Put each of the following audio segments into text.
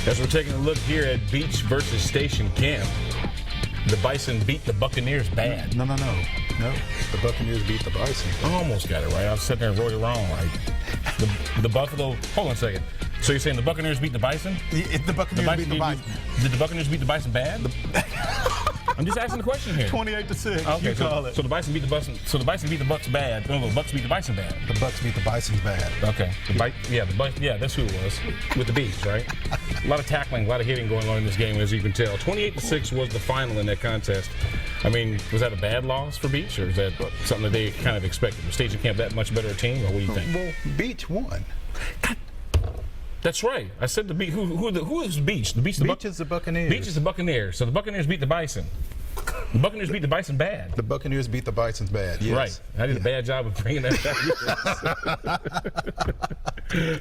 As we're taking a look here at Beach versus Station Camp, the Bison beat the Buccaneers bad. No. The Buccaneers beat the Bison. I almost got it right. I was sitting there and wrote it wrong. Like the Buffalo. Hold on a second. So you're saying the Buccaneers beat the Bison? The Buccaneers beat the Bison. Did the Buccaneers beat the Bison bad? I'm just asking the question here. 28-6. Okay, you call it. So the Bison beat the Bison. So the Bison beat the Bucks bad. No, the Bucks beat the Bison bad. The Bucks beat the Bison bad. Okay. Yeah, that's who it was. With the Beach, right? A lot of tackling, a lot of hitting going on in this game, as you can tell. 28-6 was the final in that contest. I mean, was that a bad loss for Beach, or is that something that they kind of expected? Was Station Camp that much better a team, or what do you think? Well, Beach won. That's right. I said the Beach. Who is Beach? The Beach. Beach is the Buccaneers. Beach is the Buccaneers. So the Buccaneers beat the Bison. The Buccaneers beat the Bison bad. The Buccaneers beat the Bisons bad. Yes. Right. I did a bad job of bringing that back.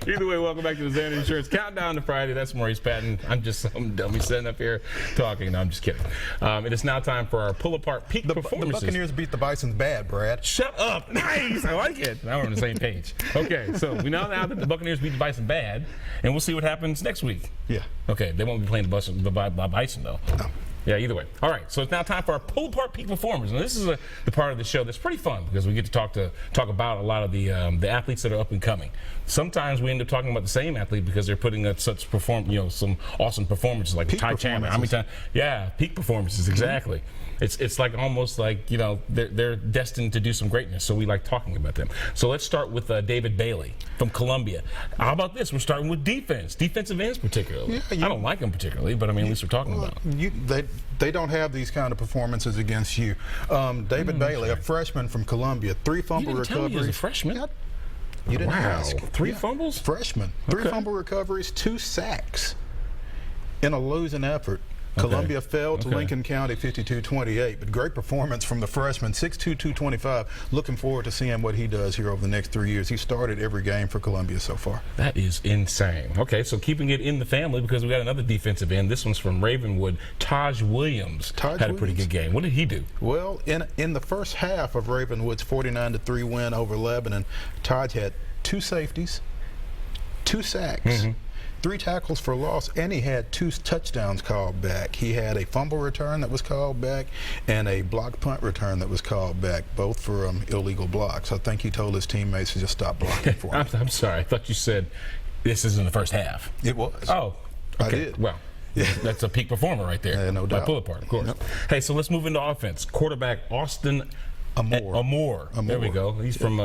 Either way, welcome back to the Xander Insurance Countdown to Friday. That's Maurice Patton. I'm just some dummy sitting up here talking. No, I'm just kidding. It is now time for our pull-apart peak performances. The Buccaneers beat the Bisons bad, Brad. Shut up. Nice. I like it. Now we're on the same page. Okay, so we know now that the Buccaneers beat the Bison bad, and we'll see what happens next week. Yeah. Okay, they won't be playing the Bison, though. No. Yeah, either way. All right, so it's now time for our pull-apart peak performers. And this is the part of the show that's pretty fun because we get to talk about a lot of the athletes that are up and coming. Sometimes we end up talking about the same athlete because they're putting up some awesome performances like Ty Chandler. How many times? Yeah, peak performances, exactly. It's like almost like, they're destined to do some greatness, so we like talking about them. So let's start with David Bailey from Columbia. How about this? We're starting with defensive ends particularly. Yeah, I don't like them particularly, but I mean, at least we're talking about them. They don't have these kind of performances against you. David Bailey, a freshman from Columbia, 3 fumble recoveries. You didn't tell me he was a freshman? Yeah. You didn't ask. 3 fumbles? Freshman. 3 fumble recoveries, 2 sacks in a losing effort. Columbia fell to Lincoln County 52-28, but great performance from the freshman, 6'2", 225. Looking forward to seeing what he does here over the next 3 years. He started every game for Columbia so far. That is insane. Okay, so keeping it in the family because we got another defensive end. This one's from Ravenwood. Taj Williams had a pretty good game. What did he do? Well, in the first half of Ravenwood's 49-3 win over Lebanon, Taj had 2 safeties, 2 sacks. 3 tackles for loss, and he had 2 touchdowns called back. He had a fumble return that was called back and a blocked punt return that was called back, both for illegal blocks. I think he told his teammates to just stop blocking for him. I'm sorry. I thought you said this is in the first half. It was. Oh, okay. I did. Well, that's a peak performer right there. No doubt. Pull apart, of course. Yep. Hey, so let's move into offense. Quarterback Austin Amore. There we go. He's from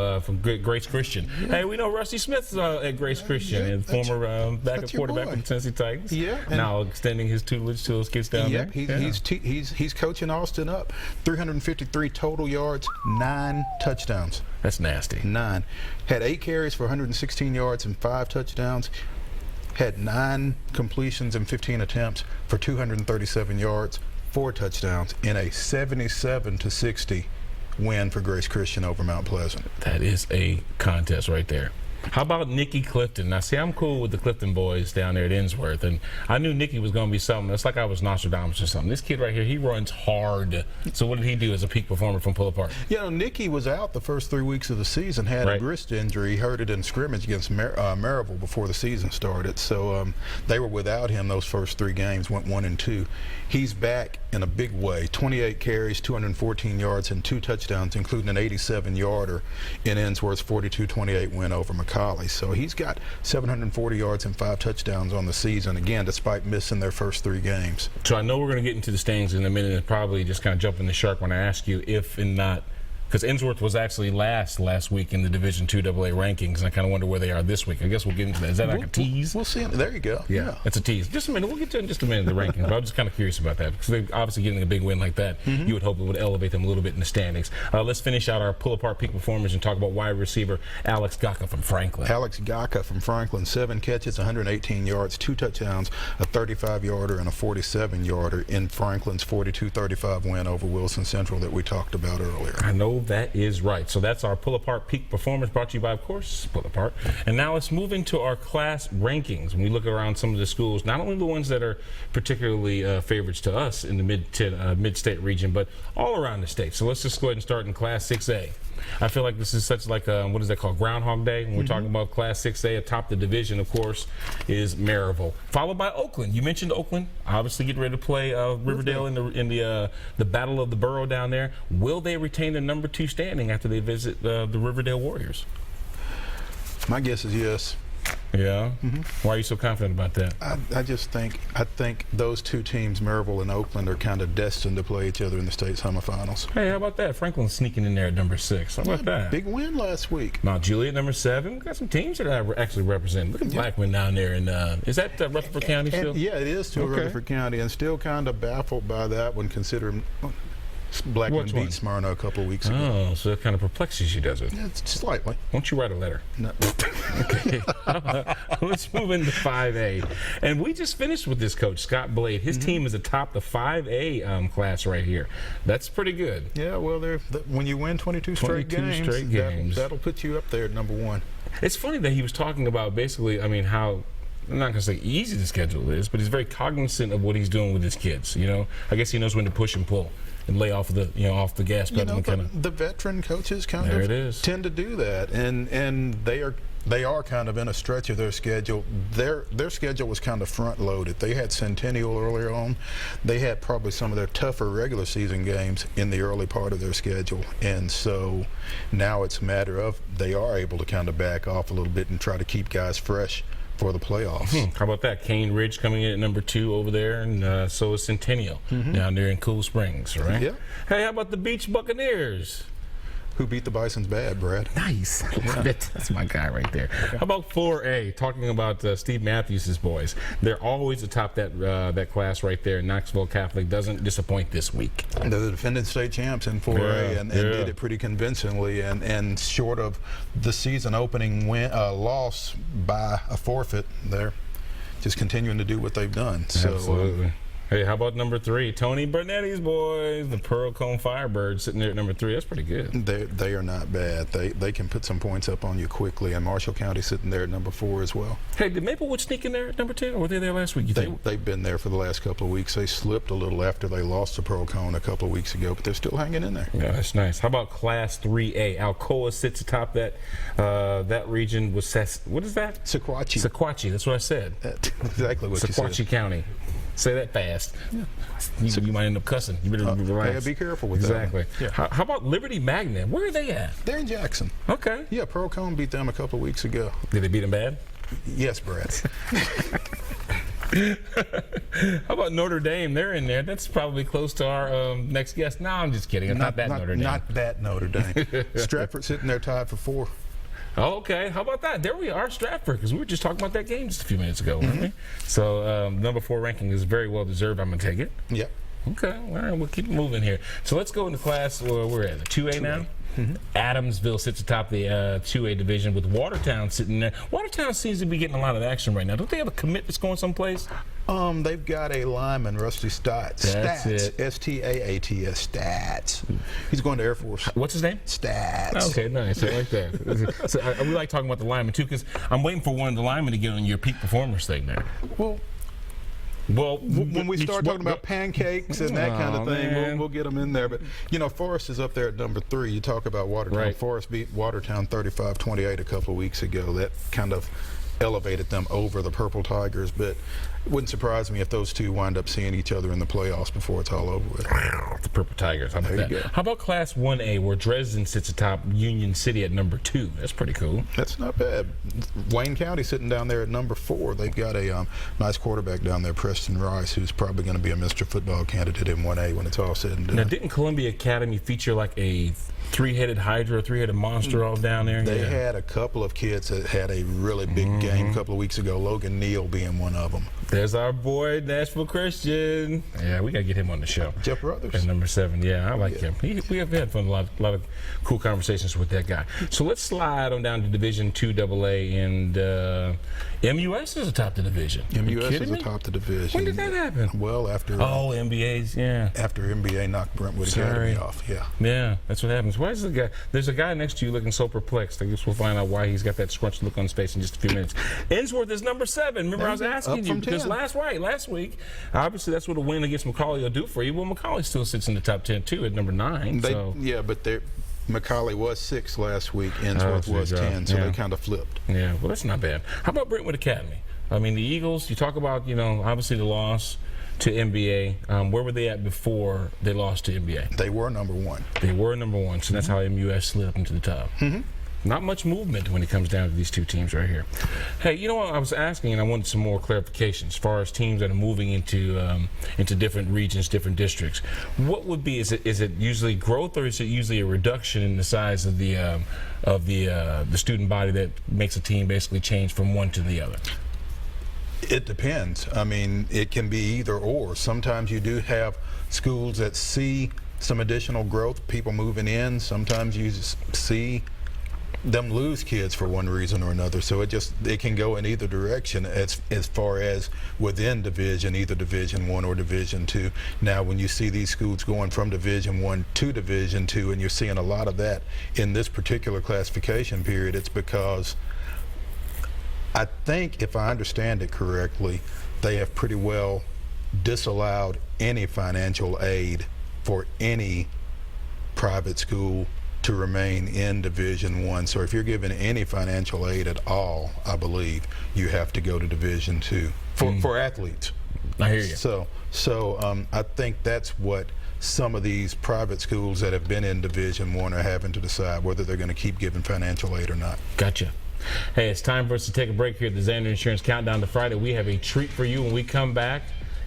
Grace Christian. Hey, we know Rusty Smith's at Grace Christian, and former backup quarterback for the Tennessee Titans. Yeah. Now extending his tutelage to those kids down there. He's coaching Austin up. 353 total yards, 9 touchdowns. That's nasty. 9. Had 8 carries for 116 yards and 5 touchdowns. Had 9 completions and 15 attempts for 237 yards, 4 touchdowns in a 77-60 win for Grace Christian over Mount Pleasant. That is a contest right there. How about Nicky Clifton? Now, see, I'm cool with the Clifton boys down there at Innsworth, and I knew Nicky was going to be something. It's like I was Nostradamus or something. This kid right here, he runs hard. So what did he do as a peak performer from Pull Apart? Nicky was out the first 3 weeks of the season, had a wrist injury. He hurt it in scrimmage against Maryville before the season started. So they were without him those first 3 games, went 1-2. He's back in a big way. 28 carries, 214 yards, and 2 touchdowns, including an 87-yarder in Innsworth's 42-28 win over McCallie. So he's got 740 yards and 5 touchdowns on the season, again, despite missing their first 3 games. So I know we're going to get into the standings in a minute and probably just kind of jump in the shark when I ask you if and not, because Innsworth was actually last week in the Division II AA rankings, and I kind of wonder where they are this week. I guess we'll get into that. Is that like a tease? We'll see. There you go. Yeah, it's a tease. Just a minute. We'll get to it in just a minute, the rankings. But I'm just kind of curious about that because they're obviously getting a big win like that. You would hope it would elevate them a little bit in the standings. Let's finish out our pull-apart peak performers and talk about wide receiver Alex Gaka from Franklin. Alex Gaka from Franklin, 7 catches, 118 yards, 2 touchdowns, a 35-yarder and a 47-yarder in Franklin's 42-35 win over Wilson Central that we talked about earlier. I know that is right. So that's our pull-apart peak performance brought to you by, of course, Pull Apart. And now let's move into our class rankings. When we look around some of the schools, not only the ones that are particularly favorites to us in the mid-state region, but all around the state. So let's just go ahead and start in Class 6A. I feel like this is such like what is that called, Groundhog Day, when we're talking about Class 6A. Atop the division, of course, is Maryville, followed by Oakland. You mentioned Oakland, obviously getting ready to play Riverdale in the Battle of the Borough down there. Will they retain their number 2 standing after they visit the Riverdale Warriors? My guess is yes. Yeah. Why are you so confident about that? I think those two teams, Maryville and Oakland, are kind of destined to play each other in the state semifinals. Hey, how about that? Franklin's sneaking in there at number 6. How about that? Big win last week. Mount Juliet, number 7. We got some teams that are actually representing. Look at Blackman down there. And is that Rutherford County still? Yeah, it is still Rutherford County, and still kind of baffled by that one, considering Blackman beat Smyrna a couple of weeks ago. Oh, so it kind of perplexes you, does it? Yeah, slightly. Why don't you write a letter? No. Okay. Let's move into 5A. And we just finished with this coach, Scott Blade. His team is atop the 5A class right here. That's pretty good. Yeah, well, when you win 22 straight games, that'll put you up there at number 1. It's funny that he was talking about basically, I mean, how, I'm not going to say easy the schedule is, but he's very cognizant of what he's doing with his kids. You know, I guess he knows when to push and pull and lay off the off the gas pedal. And kind of the veteran coaches kind of tend to do that, and they are kind of in a stretch of their schedule. Their schedule was kind of front loaded. They had Centennial earlier on. They had probably some of their tougher regular season games in the early part of their schedule, and so now it's a matter of they are able to kind of back off a little bit and try to keep guys fresh for the playoffs. How about that? Cane Ridge coming in at number 2 over there, and so is Centennial down there in Cool Springs, right? Yeah. Hey, how about the Beach Buccaneers? Who beat the Bisons bad, Brad? Nice. That's my guy right there. How about 4A? Talking about Steve Matthews' boys. They're always atop that class right there. Knoxville Catholic doesn't disappoint this week. They're the defending state champs in 4A and did it pretty convincingly. And short of the season opening loss by a forfeit, they're just continuing to do what they've done. Absolutely. Hey, how about number 3? Tony Burnetti's boys, the Pearl Cone Firebirds, sitting there at number 3. That's pretty good. They are not bad. They can put some points up on you quickly, and Marshall County sitting there at number 4 as well. Hey, did Maplewood sneak in there at number 2, or were they there last week? They've been there for the last couple of weeks. They slipped a little after they lost to Pearl Cone a couple of weeks ago, but they're still hanging in there. Yeah, that's nice. How about Class 3A? Alcoa sits atop that region with what is that? Sequatchie. Sequatchie. That's what I said. That's exactly what you said. Sequatchie County. Say that fast. Yeah. You might end up cussing. You better relax. Yeah, be careful with that. Yeah. How about Liberty Magnet? Where are they at? They're in Jackson. Okay. Yeah, Pearl Cone beat them a couple of weeks ago. Did they beat them bad? Yes, Brad. How about Notre Dame? They're in there. That's probably close to our next guest. No, I'm just kidding. Not that Notre Dame. Not that Notre Dame. Stratford sitting there tied for 4. Oh, okay. How about that? There we are, Stratford, because we were just talking about that game just a few minutes ago, weren't we? So number 4 ranking is very well deserved. I'm going to take it. Yep. Okay. All right. We'll keep moving here. So let's go into class. We're at 2A now. Adamsville sits atop the 2A division with Watertown sitting there. Watertown seems to be getting a lot of action right now. Don't they have a commit that's going someplace? They've got a lineman, Rusty Stats. That's it. S-T-A-A-T-S. Stats. He's going to Air Force. What's his name? Stats. Okay, nice. I like that. So we like talking about the lineman too, because I'm waiting for one of the linemen to get on your peak performance thing there. Well, when we start talking about pancakes and that kind of thing, we'll get them in there. But, you know, Forest is up there at number 3. You talk about Watertown. Right. Forest beat Watertown 35-28 a couple of weeks ago. That kind of elevated them over the Purple Tigers. But it wouldn't surprise me if those two wind up seeing each other in the playoffs before it's all over with. Wow, the Purple Tigers. How about that? Go. How about Class 1A, where Dresden sits atop Union City at number 2? That's pretty cool. That's not bad. Wayne County sitting down there at number 4. They've got a nice quarterback down there, Preston Rice, who's probably going to be a Mr. Football candidate in 1A when it's all said and done. Now, didn't Columbia Academy feature like a 3-headed hydra, 3-headed monster all down there? They had a couple of kids that had a really big game a couple of weeks ago, Logan Neal being one of them. There's our boy, Nashville Christian. Yeah, we got to get him on the show. Jeff Brothers. At number 7. Yeah, I like him. We have had fun, a lot of cool conversations with that guy. So let's slide on down to Division 2 AA, and MUS is atop the division. MUS is atop the division. When did that happen? Well, after MBA's, yeah. After MBA knocked Brentwood Academy off, yeah. Yeah, that's what happens. Why is the guy? There's a guy next to you looking so perplexed. I guess we'll find out why he's got that scrunched look on his face in just a few minutes. Ainsworth is number 7. Remember, I was asking you because last week, obviously that's what a win against McCauley will do for you. Well, McCauley still sits in the top 10 too at number 9. Yeah, but McCallie was 6 last week. Ensworth was 10, so they kind of flipped. Yeah, well, that's not bad. How about Brentwood Academy? I mean, the Eagles, you talk about, obviously the loss to NBA. Where were they at before they lost to NBA? They were number 1. They were number 1, so that's how MUS slid up into the top. Not much movement when it comes down to these two teams right here. Hey, you know what? I was asking, and I wanted some more clarification as far as teams that are moving into different regions, different districts. What would be? Is it usually growth, or is it usually a reduction in the size of the student body that makes a team basically change from one to the other? It depends. I mean, it can be either or. Sometimes you do have schools that see some additional growth, people moving in. Sometimes you see them lose kids for one reason or another. So it can go in either direction as far as within division, either Division I or Division II. Now, when you see these schools going from Division I to Division II, and you're seeing a lot of that in this particular classification period, it's because I think, if I understand it correctly, they have pretty well disallowed any financial aid for any private school to remain in Division I. So if you're given any financial aid at all, I believe you have to go to Division II for athletes. I hear you. So I think that's what some of these private schools that have been in Division I are having to decide whether they're going to keep giving financial aid or not. Gotcha. Hey, it's time for us to take a break here at the Zander Insurance Countdown to Friday. We have a treat for you when we come back.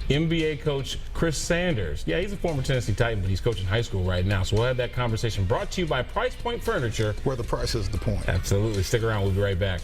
NBA coach Chris Sanders. Yeah, he's a former Tennessee Titan, but he's coaching high school right now. So we'll have that conversation brought to you by Price Point Furniture. Where the price is the point. Absolutely. Stick around. We'll be right back.